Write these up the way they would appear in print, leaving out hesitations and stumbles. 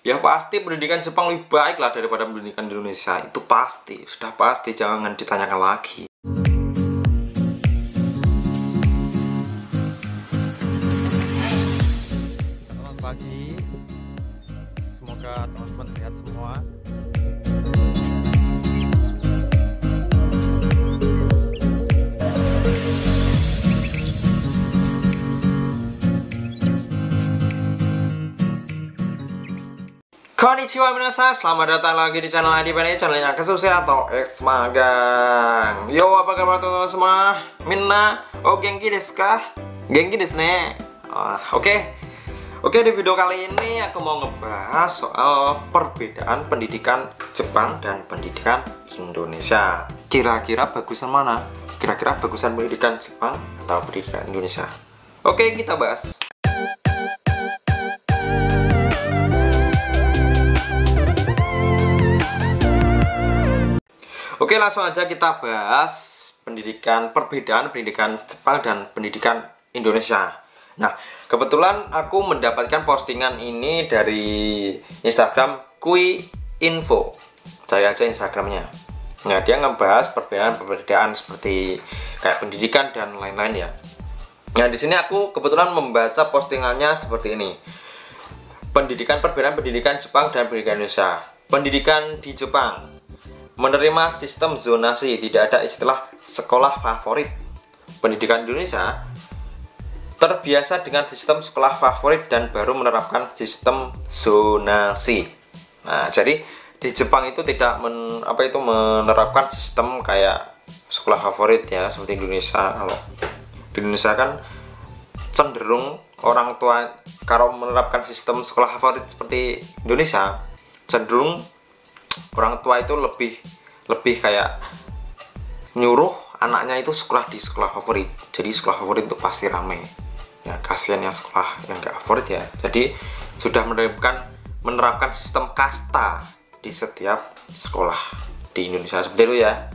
Ya pasti pendidikan Jepang lebih baik lah daripada pendidikan Indonesia. Itu pasti, sudah pasti, jangan ditanyakan lagi. Selamat pagi, semoga teman-teman sehat semua. Konnichiwa minasan, selamat datang lagi di channel Adi Bene, channelnya Kesusi atau X Magang. Yo, apa kabar teman-teman semua? Minna, genki desu ka? Genki desu ne. Oke, di video kali ini aku mau ngebahas soal perbedaan pendidikan Jepang dan pendidikan Indonesia. Kira-kira bagusan mana? Kira-kira bagusan pendidikan Jepang atau pendidikan Indonesia? Oke, kita bahas. Oke, langsung aja kita bahas perbedaan pendidikan Jepang dan pendidikan Indonesia. Nah, kebetulan aku mendapatkan postingan ini dari Instagram Kui Info. Cari aja Instagramnya. Nah, dia ngebahas perbedaan seperti kayak pendidikan dan lain-lain ya. Nah, di sini aku kebetulan membaca postingannya seperti ini. Perbedaan pendidikan Jepang dan pendidikan Indonesia. Pendidikan di Jepang menerima sistem zonasi, tidak ada istilah sekolah favorit. Pendidikan Indonesia terbiasa dengan sistem sekolah favorit dan baru menerapkan sistem zonasi. Nah, jadi di Jepang itu tidak menerapkan sistem kayak sekolah favorit ya seperti Indonesia. Kalau di Indonesia kan cenderung orang tua kalau menerapkan sistem sekolah favorit seperti Indonesia, cenderung orang tua itu lebih kayak nyuruh anaknya itu sekolah di sekolah favorit. Jadi sekolah favorit itu pasti rame. Ya, kasihan yang sekolah yang gak favorit ya. Jadi sudah menerapkan sistem kasta di setiap sekolah di Indonesia seperti itu ya.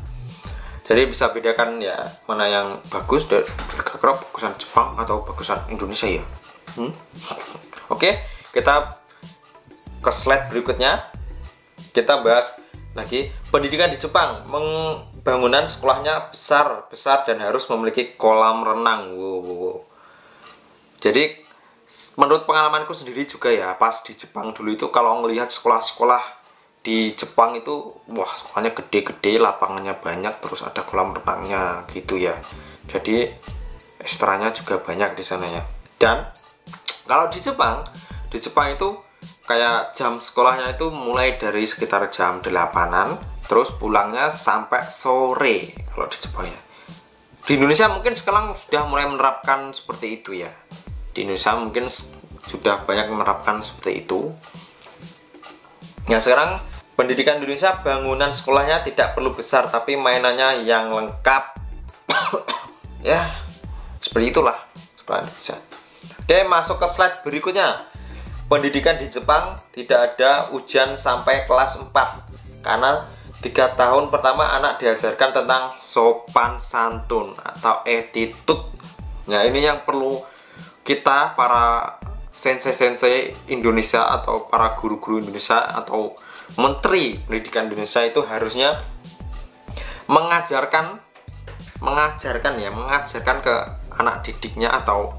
Jadi bisa bedakan ya mana yang bagus dari kira-kira bagusan Jepang atau bagusan Indonesia ya. Oke, kita ke slide berikutnya. Kita bahas lagi pendidikan di Jepang. Bangunan sekolahnya besar dan harus memiliki kolam renang. Jadi menurut pengalamanku sendiri juga ya, pas di Jepang dulu itu kalau ngelihat sekolah-sekolah di Jepang itu, wah sekolahnya gede-gede, lapangannya banyak, terus ada kolam renangnya gitu ya. Jadi ekstranya juga banyak di sana ya. Dan kalau di Jepang itu kayak jam sekolahnya itu mulai dari sekitar jam 8-an, terus pulangnya sampai sore kalau di Jepang ya. Di Indonesia mungkin sekarang sudah mulai menerapkan seperti itu ya. Di Indonesia mungkin sudah banyak menerapkan seperti itu. Ya, sekarang pendidikan Indonesia bangunan sekolahnya tidak perlu besar tapi mainannya yang lengkap. Ya, seperti itulah sekolah Indonesia. Oke, masuk ke slide berikutnya. Pendidikan di Jepang tidak ada ujian sampai kelas 4 karena 3 tahun pertama anak diajarkan tentang sopan santun atau attitude. Nah, ini yang perlu kita para sensei-sensei Indonesia atau para guru-guru Indonesia atau menteri pendidikan Indonesia itu harusnya mengajarkan ke anak didiknya atau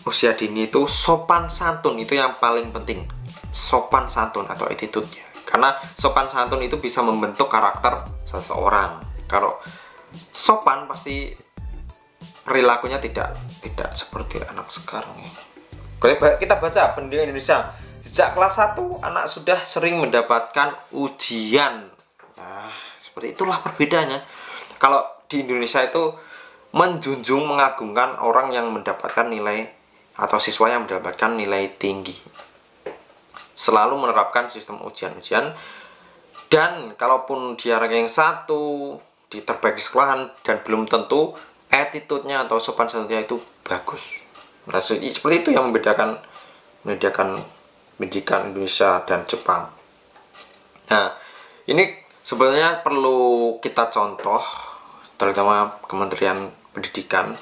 usia dini itu sopan santun. Itu yang paling penting, sopan santun atau attitude-nya, karena sopan santun itu bisa membentuk karakter seseorang. Kalau sopan pasti perilakunya tidak seperti anak sekarang ya. Kita baca pendidikan Indonesia, sejak kelas 1 anak sudah sering mendapatkan ujian. Nah, seperti itulah perbedaannya. Kalau di Indonesia itu menjunjung mengagungkan orang yang mendapatkan nilai atau siswa yang mendapatkan nilai tinggi, selalu menerapkan sistem ujian-ujian, dan kalaupun dia ranking 1 di terbaik di sekolahan dan belum tentu attitude-nya atau sopan santunnya itu bagus. Nah, seperti itu yang membedakan pendidikan Indonesia dan Jepang. Nah, ini sebenarnya perlu kita contoh, terutama Kementerian Pendidikan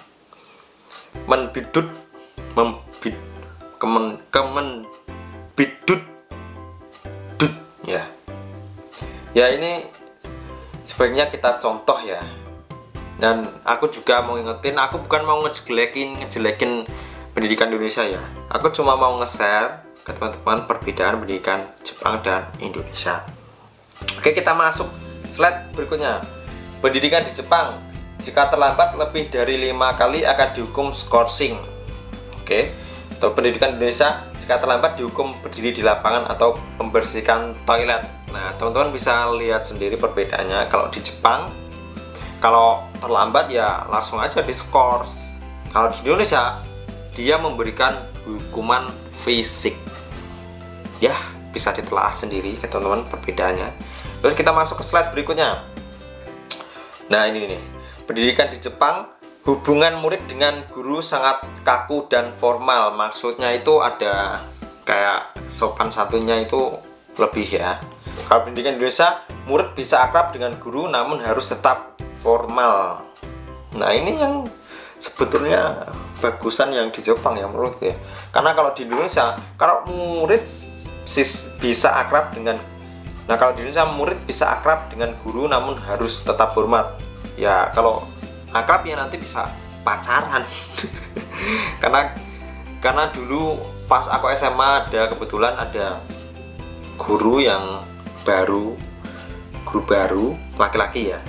Kemendikbud ya. Ya ini sebaiknya kita contoh ya. Dan aku juga mau ingetin, aku bukan mau ngejelekin pendidikan Indonesia ya. Aku cuma mau nge-share ke teman-teman perbedaan pendidikan Jepang dan Indonesia. Oke, kita masuk slide berikutnya. Pendidikan di Jepang, jika terlambat lebih dari 5 kali akan dihukum skorsing. Oke. Untuk pendidikan Indonesia, jika terlambat dihukum berdiri di lapangan atau membersihkan toilet. Nah, teman-teman bisa lihat sendiri perbedaannya. Kalau di Jepang, kalau terlambat ya langsung aja diskors. Kalau di Indonesia, dia memberikan hukuman fisik. Ya, bisa ditelaah sendiri ke teman-teman perbedaannya. Terus kita masuk ke slide berikutnya. Nah, ini nih. Pendidikan di Jepang, hubungan murid dengan guru sangat kaku dan formal. Maksudnya itu ada kayak sopan santunnya itu lebih ya. Kalau pendidikan Indonesia, murid bisa akrab dengan guru namun harus tetap formal. Nah, ini yang sebetulnya bagusan yang di Jepang ya menurutku ya. Karena kalau di Indonesia, kalau murid bisa akrab dengan kalau di Indonesia murid bisa akrab dengan guru namun harus tetap hormat. Ya, kalau akrab ya nanti bisa pacaran. karena dulu pas aku SMA kebetulan ada guru baru laki-laki ya,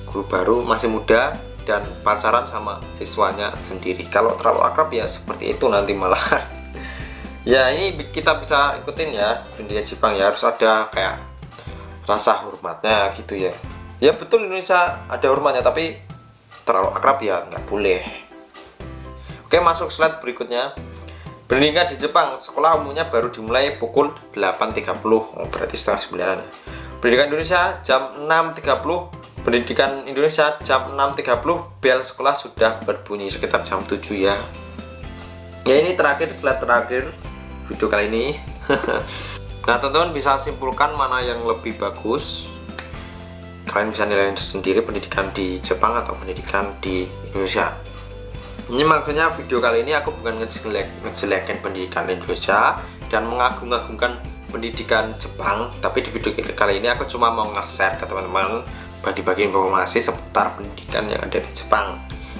guru baru masih muda dan pacaran sama siswanya sendiri. Kalau terlalu akrab ya seperti itu nanti malah. Ya, ini kita bisa ikutin ya pendidikan Jepang ya, harus ada kayak rasa hormatnya gitu ya. Ya betul, Indonesia ada hormatnya tapi terlalu akrab ya nggak boleh. Oke, masuk slide berikutnya. Pendidikan di Jepang, sekolah umumnya baru dimulai pukul 8.30, berarti setengah 9. Pendidikan Indonesia jam 6.30. Pendidikan Indonesia jam 6.30, bel sekolah sudah berbunyi sekitar jam 7 ya. Ya, ini terakhir, slide terakhir video kali ini. Nah, teman-teman bisa simpulkan mana yang lebih bagus. Kalian bisa nilai sendiri pendidikan di Jepang atau pendidikan di Indonesia. Ini maksudnya video kali ini aku bukan ngejelekin pendidikan Indonesia dan mengagung-agungkan pendidikan Jepang, tapi di video kali ini aku cuma mau nge-share ke teman-teman, bagi-bagi informasi seputar pendidikan yang ada di Jepang.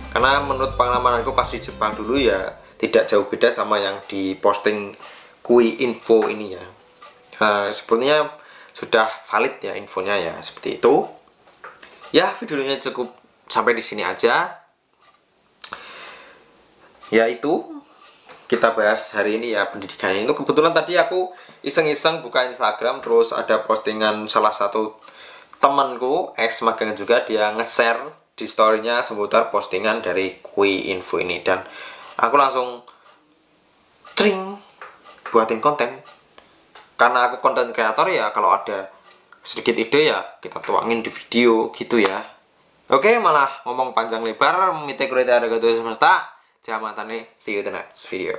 Karena menurut pengalaman aku pas di Jepang dulu ya tidak jauh beda sama yang di posting Kui Info ini ya. Sebenarnya sudah valid ya infonya ya, seperti itu. Ya, videonya cukup sampai di sini aja. Ya, itu kita bahas hari ini ya pendidikan ini. Itu kebetulan tadi aku iseng-iseng buka Instagram, terus ada postingan salah satu temanku ex magang juga, dia nge-share di storynya seputar postingan dari Kui Info ini, dan aku langsung buatin konten. Karena aku konten kreator ya, kalau ada sedikit ide ya kita tuangin di video gitu ya. Oke, malah ngomong panjang lebar. Mite kurete ada semesta. Jamatane, see you the next video.